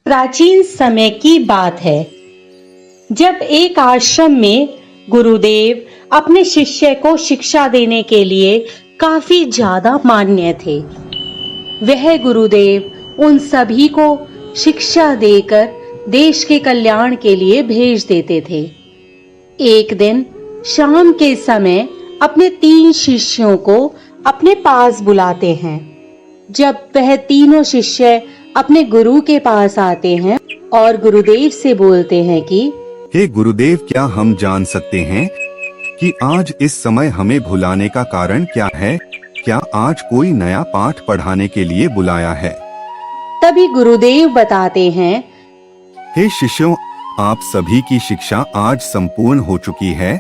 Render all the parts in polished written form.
प्राचीन समय की बात है जब एक आश्रम में गुरुदेव अपने शिष्य को शिक्षा देने के लिए काफी ज्यादा मान्य थे। वह गुरुदेव उन सभी को शिक्षा देकर देश के कल्याण के लिए भेज देते थे। एक दिन शाम के समय अपने 3 शिष्यों को अपने पास बुलाते हैं। जब वह तीनों शिष्य अपने गुरु के पास आते हैं और गुरुदेव से बोलते हैं कि हे गुरुदेव, क्या हम जान सकते हैं कि आज इस समय हमें बुलाने का कारण क्या है? क्या आज कोई नया पाठ पढ़ाने के लिए बुलाया है? तभी गुरुदेव बताते हैं, हे शिष्यों, आप सभी की शिक्षा आज संपूर्ण हो चुकी है।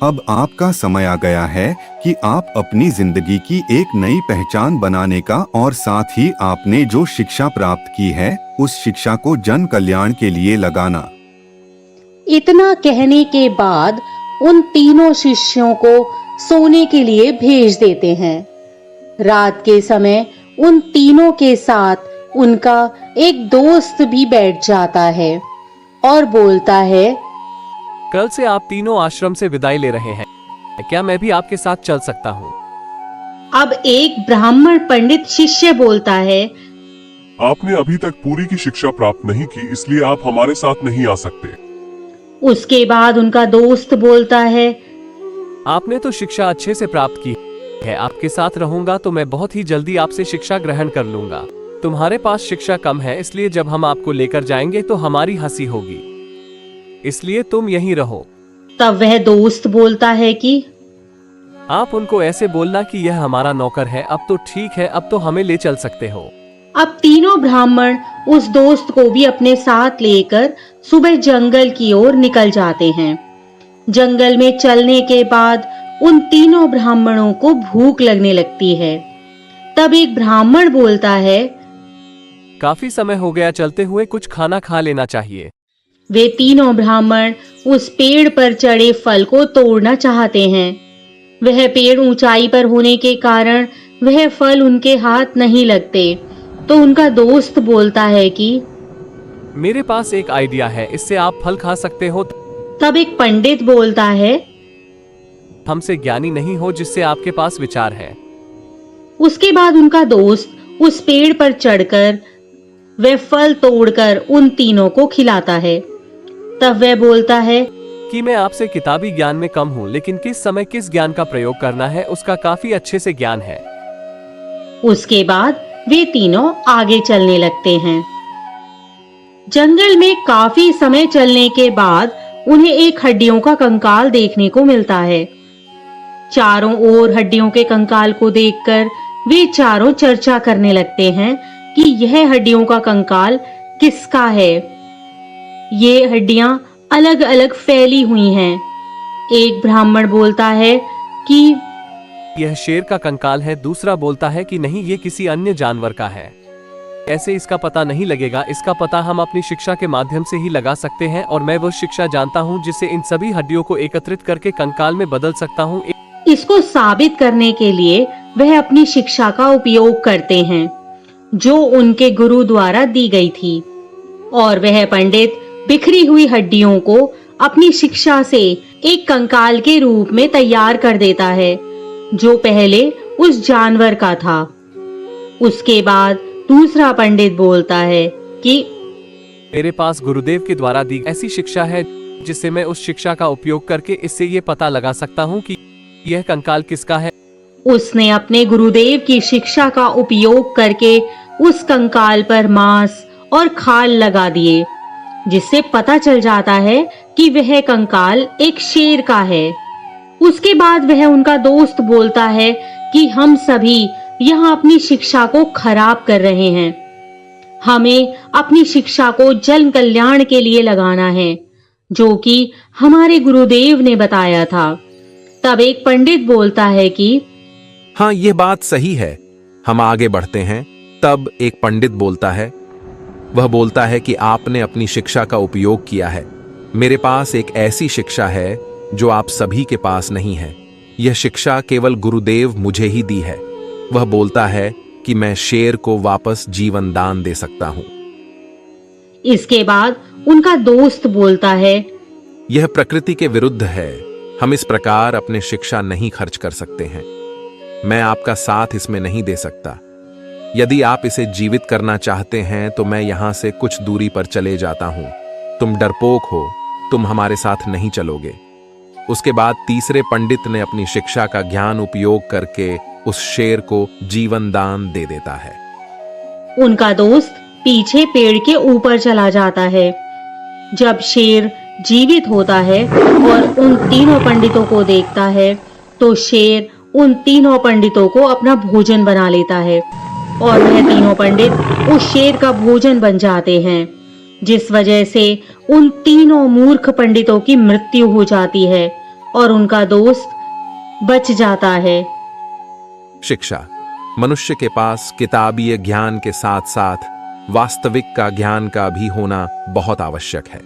अब आपका समय आ गया है कि आप अपनी जिंदगी की एक नई पहचान बनाने का और साथ ही आपने जो शिक्षा प्राप्त की है उस शिक्षा को जन कल्याण के लिए लगाना। इतना कहने के बाद उन तीनों शिष्यों को सोने के लिए भेज देते हैं। रात के समय उन तीनों के साथ उनका एक दोस्त भी बैठ जाता है और बोलता है, कल से आप तीनों आश्रम से विदाई ले रहे हैं, क्या मैं भी आपके साथ चल सकता हूँ? अब एक ब्राह्मण पंडित शिष्य बोलता है, आपने अभी तक पूरी की शिक्षा प्राप्त नहीं की, इसलिए आप हमारे साथ नहीं आ सकते। उसके बाद उनका दोस्त बोलता है, आपने तो शिक्षा अच्छे से प्राप्त की है, आपके साथ रहूंगा तो मैं बहुत ही जल्दी आपसे शिक्षा ग्रहण कर लूंगा। तुम्हारे पास शिक्षा कम है, इसलिए जब हम आपको लेकर जाएंगे तो हमारी हंसी होगी, इसलिए तुम यहीं रहो। तब वह दोस्त बोलता है कि आप उनको ऐसे बोलना कि यह हमारा नौकर है। अब तो ठीक है, अब तो हमें ले चल सकते हो। अब तीनों ब्राह्मण उस दोस्त को भी अपने साथ लेकर सुबह जंगल की ओर निकल जाते हैं। जंगल में चलने के बाद उन तीनों ब्राह्मणों को भूख लगने लगती है। तब एक ब्राह्मण बोलता है, काफी समय हो गया चलते हुए, कुछ खाना खा लेना चाहिए। वे तीनों ब्राह्मण उस पेड़ पर चढ़े फल को तोड़ना चाहते हैं। वह पेड़ ऊंचाई पर होने के कारण वह फल उनके हाथ नहीं लगते। तो उनका दोस्त बोलता है कि मेरे पास एक आइडिया है, इससे आप फल खा सकते हो। तब एक पंडित बोलता है, हमसे ज्ञानी नहीं हो जिससे आपके पास विचार है। उसके बाद उनका दोस्त उस पेड़ पर चढ़कर वह फल तोड़कर उन तीनों को खिलाता है। तब वह बोलता है कि मैं आपसे किताबी ज्ञान में कम हूँ, लेकिन किस समय किस ज्ञान का प्रयोग करना है उसका काफी अच्छे से ज्ञान है। उसके बाद वे तीनों आगे चलने लगते हैं। जंगल में काफी समय चलने के बाद उन्हें एक हड्डियों का कंकाल देखने को मिलता है। चारों ओर हड्डियों के कंकाल को देखकर वे चारों चर्चा करने लगते हैं कि यह हड्डियों का कंकाल किसका है। ये हड्डियां अलग अलग फैली हुई हैं। एक ब्राह्मण बोलता है कि यह शेर का कंकाल है। दूसरा बोलता है कि नहीं, ये किसी अन्य जानवर का है। ऐसे इसका पता नहीं लगेगा, इसका पता हम अपनी शिक्षा के माध्यम से ही लगा सकते हैं और मैं वह शिक्षा जानता हूँ जिससे इन सभी हड्डियों को एकत्रित करके कंकाल में बदल सकता हूँ। इसको साबित करने के लिए वह अपनी शिक्षा का उपयोग करते हैं जो उनके गुरु द्वारा दी गई थी। और वह पंडित बिखरी हुई हड्डियों को अपनी शिक्षा से एक कंकाल के रूप में तैयार कर देता है जो पहले उस जानवर का था। उसके बाद दूसरा पंडित बोलता है कि मेरे पास गुरुदेव के द्वारा दी ऐसी शिक्षा है जिससे मैं उस शिक्षा का उपयोग करके इससे ये पता लगा सकता हूँ कि यह कंकाल किसका है। उसने अपने गुरुदेव की शिक्षा का उपयोग करके उस कंकाल पर मांस और खाल लगा दिए, जिससे पता चल जाता है कि वह कंकाल एक शेर का है। उसके बाद वह उनका दोस्त बोलता है कि हम सभी यहाँ अपनी शिक्षा को खराब कर रहे हैं। हमें अपनी शिक्षा को जन कल्याण के लिए लगाना है, जो कि हमारे गुरुदेव ने बताया था। तब एक पंडित बोलता है कि हाँ, ये बात सही है, हम आगे बढ़ते हैं। तब एक पंडित बोलता है, वह बोलता है कि आपने अपनी शिक्षा का उपयोग किया है। मेरे पास एक ऐसी शिक्षा है जो आप सभी के पास नहीं है। यह शिक्षा केवल गुरुदेव मुझे ही दी है। वह बोलता है कि मैं शेर को वापस जीवन दान दे सकता हूं। इसके बाद उनका दोस्त बोलता है, यह प्रकृति के विरुद्ध है। हम इस प्रकार अपने शिक्षा नहीं खर्च कर सकते हैं। मैं आपका साथ इसमें नहीं दे सकता। यदि आप इसे जीवित करना चाहते हैं तो मैं यहां से कुछ दूरी पर चले जाता हूं। तुम डरपोक हो, तुम हमारे साथ नहीं चलोगे। उसके बाद तीसरे पंडित ने अपनी शिक्षा का ज्ञान उपयोग करके उस शेर को जीवन दान दे देता है। उनका दोस्त पीछे पेड़ के ऊपर चला जाता है। जब शेर जीवित होता है और उन तीनों पंडितों को देखता है तो शेर उन तीनों पंडितों को अपना भोजन बना लेता है और वह तीनों पंडित उस शेर का भोजन बन जाते हैं, जिस वजह से उन तीनों मूर्ख पंडितों की मृत्यु हो जाती है और उनका दोस्त बच जाता है। शिक्षा। मनुष्य के पास किताबीय ज्ञान के साथ साथ वास्तविक का ज्ञान का भी होना बहुत आवश्यक है।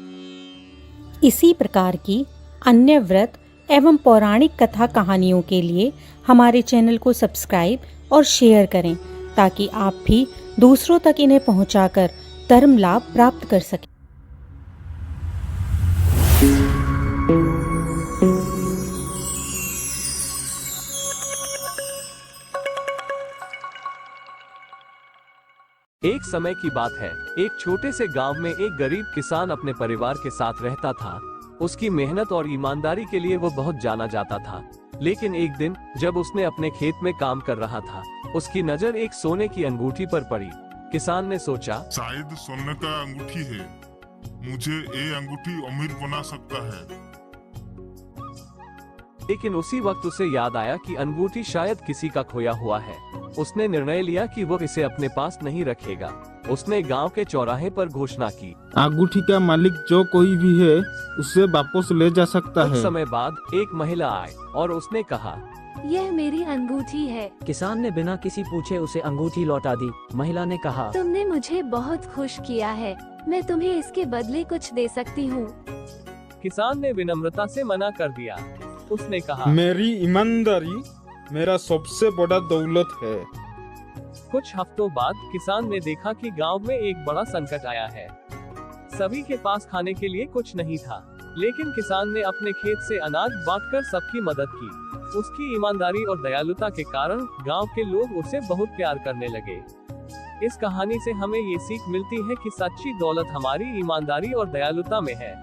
इसी प्रकार की अन्य व्रत एवं पौराणिक कथा कहानियों के लिए हमारे चैनल को सब्सक्राइब और शेयर करें ताकि आप भी दूसरों तक इन्हें पहुंचाकर धर्म लाभ प्राप्त कर सकें। एक समय की बात है, एक छोटे से गांव में एक गरीब किसान अपने परिवार के साथ रहता था। उसकी मेहनत और ईमानदारी के लिए वो बहुत जाना जाता था। लेकिन एक दिन जब उसने अपने खेत में काम कर रहा था, उसकी नजर एक सोने की अंगूठी पर पड़ी। किसान ने सोचा, शायद सोने का अंगूठी है, मुझे ये अंगूठी अमीर बना सकता है। लेकिन उसी वक्त उसे याद आया कि अंगूठी शायद किसी का खोया हुआ है। उसने निर्णय लिया कि वो इसे अपने पास नहीं रखेगा। उसने गांव के चौराहे पर घोषणा की, अंगूठी का मालिक जो कोई भी है उसे वापस ले जा सकता कुछ है। समय बाद एक महिला आई और उसने कहा, यह मेरी अंगूठी है। किसान ने बिना किसी पूछे उसे अंगूठी लौटा दी। महिला ने कहा, तुमने मुझे बहुत खुश किया है, मैं तुम्हें इसके बदले कुछ दे सकती हूँ। किसान ने विनम्रता से मना कर दिया। उसने कहा, मेरी ईमानदारी मेरा सबसे बड़ा दौलत है। कुछ हफ्तों बाद किसान ने देखा कि गांव में एक बड़ा संकट आया है। सभी के पास खाने के लिए कुछ नहीं था, लेकिन किसान ने अपने खेत से अनाज बांटकर सबकी मदद की। उसकी ईमानदारी और दयालुता के कारण गांव के लोग उसे बहुत प्यार करने लगे। इस कहानी से हमें ये सीख मिलती है कि सच्ची दौलत हमारी ईमानदारी और दयालुता में है।